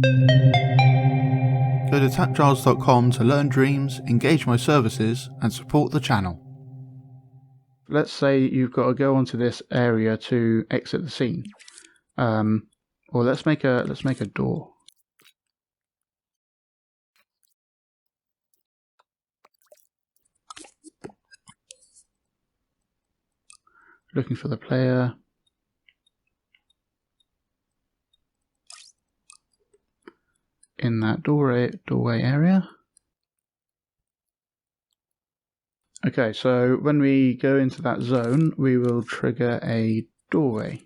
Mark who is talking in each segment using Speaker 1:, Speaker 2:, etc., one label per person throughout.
Speaker 1: Go to TAPgiles.com to learn dreams, engage my services, and support the channel. Let's say you've got to go onto this area to exit the scene. Or let's make a door. Looking for the player. In that doorway area. Okay, so when we go into that zone, we will trigger a doorway.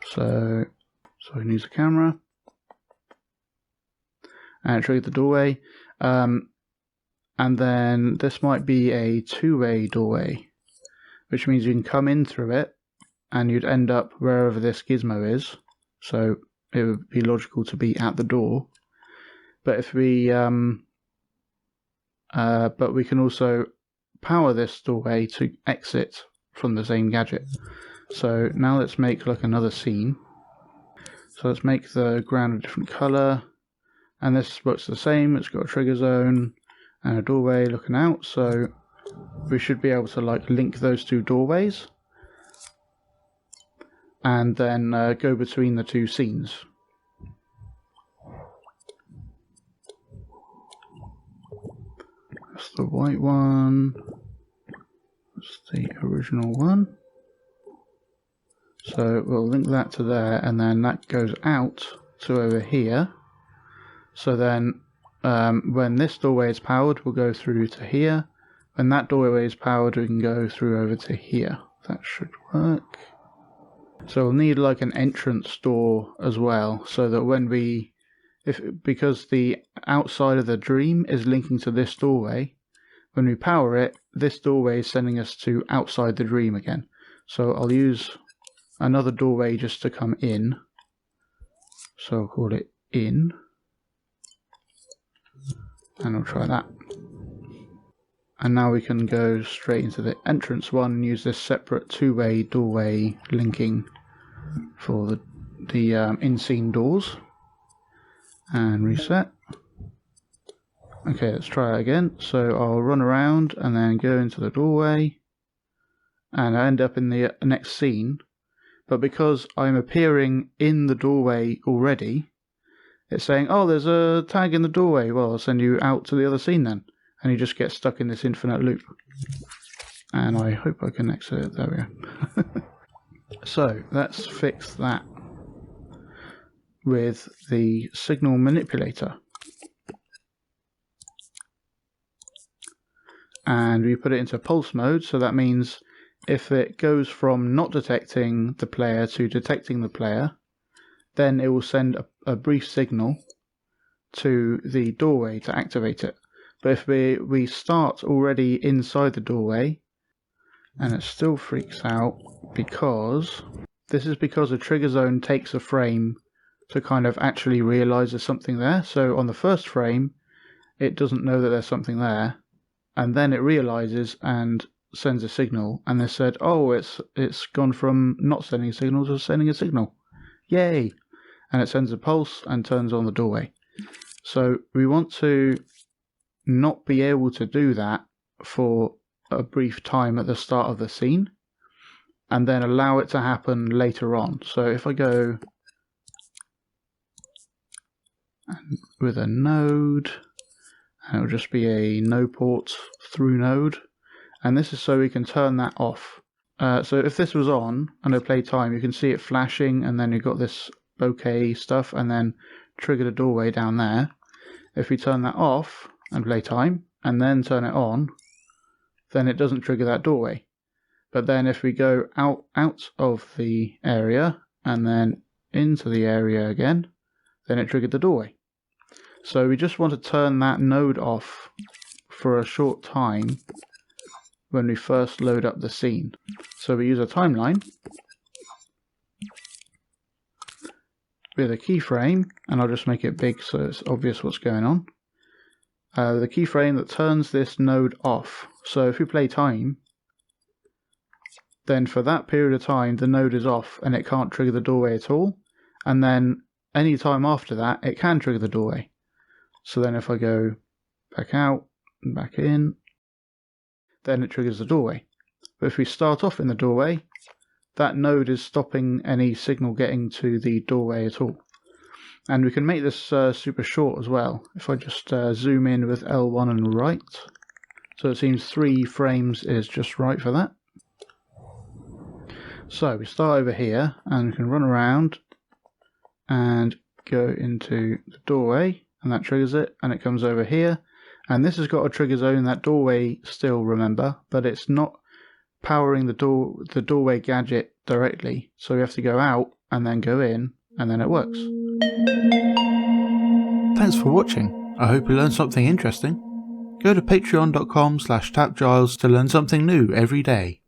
Speaker 1: So we can use the camera and trigger the doorway. And then this might be a two-way doorway, which means you can come in through it and you'd end up wherever this gizmo is. So it would be logical to be at the door. But if we but we can also power this doorway to exit from the same gadget. So now let's make like another scene. So let's make the ground a different color, and this works the same. It's got a trigger zone and a doorway looking out, so we should be able to like link those two doorways and then go between the two scenes. That's the white one. That's the original one. So we'll link that to there, and then that goes out to over here. So then when this doorway is powered, we'll go through to here. When that doorway is powered, we can go through over to here. That should work. So we'll need like an entrance door as well, so that when because the outside of the dream is linking to this doorway, when we power it, this doorway is sending us to outside the dream again. So I'll use another doorway just to come in. So I'll call it in. And I'll try that. And now we can go straight into the entrance one and use this separate two-way doorway linking for the in-scene doors. And reset. Okay, let's try it again. So I'll run around and then go into the doorway, and I end up in the next scene. But because I'm appearing in the doorway already, it's saying, oh, there's a tag in the doorway. Well, I'll send you out to the other scene then. And you just get stuck in this infinite loop. And I hope I can exit it. There we go. So let's fix that with the signal manipulator. And we put it into pulse mode, so that means if it goes from not detecting the player to detecting the player, then it will send a brief signal to the doorway to activate it. But if we start already inside the doorway and it still freaks out, because a trigger zone takes a frame to kind of actually realize there's something there. So on the first frame, it doesn't know that there's something there, and then it realizes and sends a signal, and they said, oh, it's gone from not sending a signal to sending a signal. Yay! And it sends a pulse and turns on the doorway. So we want to not be able to do that for a brief time at the start of the scene, and then allow it to happen later on. So if I go with a node, and it'll just be a no port through node, and this is so we can turn that off. So if this was on and I play time, you can see it flashing, and then you've got this bokeh stuff, and then trigger the doorway down there. If we turn that off and play time and then turn it on, then it doesn't trigger that doorway. But then if we go out of the area and then into the area again, then it triggered the doorway. So we just want to turn that node off for a short time when we first load up the scene. So we use a timeline with a keyframe, and I'll just make it big so it's obvious what's going on. The keyframe that turns this node off. So if we play time, then for that period of time the node is off and it can't trigger the doorway at all, and then any time after that it can trigger the doorway. So then if I go back out and back in, then it triggers the doorway. But if we start off in the doorway, that node is stopping any signal getting to the doorway at all. And we can make this super short as well. If I just zoom in with L1 and right, so it seems 3 frames is just right for that. So we start over here and we can run around and go into the doorway, and that triggers it, and it comes over here, and this has got a trigger zone, that doorway still, remember, but it's not powering the doorway gadget directly, so we have to go out and then go in, and then it works.
Speaker 2: Thanks for watching. I hope you learned something interesting. Go to patreon.com/TAPgiles to learn something new every day.